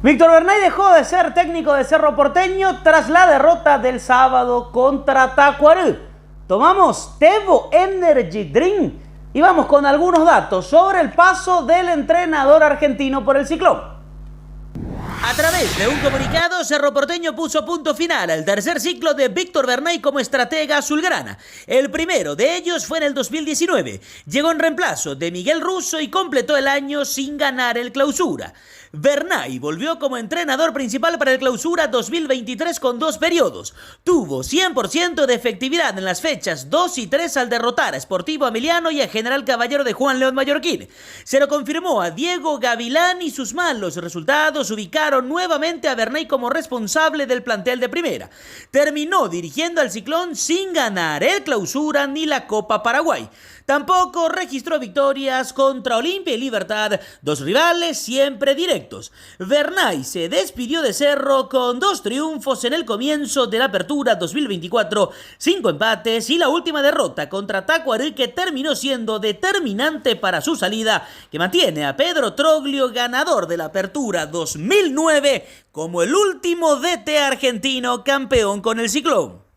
Víctor Bernay dejó de ser técnico de Cerro Porteño tras la derrota del sábado contra Tacuarembó. Tomamos Tevo Energy Drink y vamos con algunos datos sobre el paso del entrenador argentino por el Ciclón. A través de un comunicado, Cerro Porteño puso punto final al tercer ciclo de Víctor Bernay como estratega azulgrana. El primero de ellos fue en el 2019. Llegó en reemplazo de Miguel Russo y completó el año sin ganar el Clausura. Bernay volvió como entrenador principal para el Clausura 2023 con 2 periodos. Tuvo 100% de efectividad en las fechas 2 y 3 al derrotar a Sportivo Emiliano y a General Caballero de Juan León Mallorquín. Se lo confirmó a Diego Gavilán y sus malos resultados ubicaron nuevamente a Bernay como responsable del plantel de primera. Terminó dirigiendo al Ciclón sin ganar el Clausura ni la Copa Paraguay. Tampoco registró victorias contra Olimpia y Libertad, 2 rivales siempre directos. Bernay se despidió de Cerro con 2 triunfos en el comienzo de la Apertura 2024, 5 empates y la última derrota contra Tacuarembó que terminó siendo determinante para su salida, que mantiene a Pedro Troglio ganador de la Apertura 2009 como el último DT argentino campeón con el Ciclón.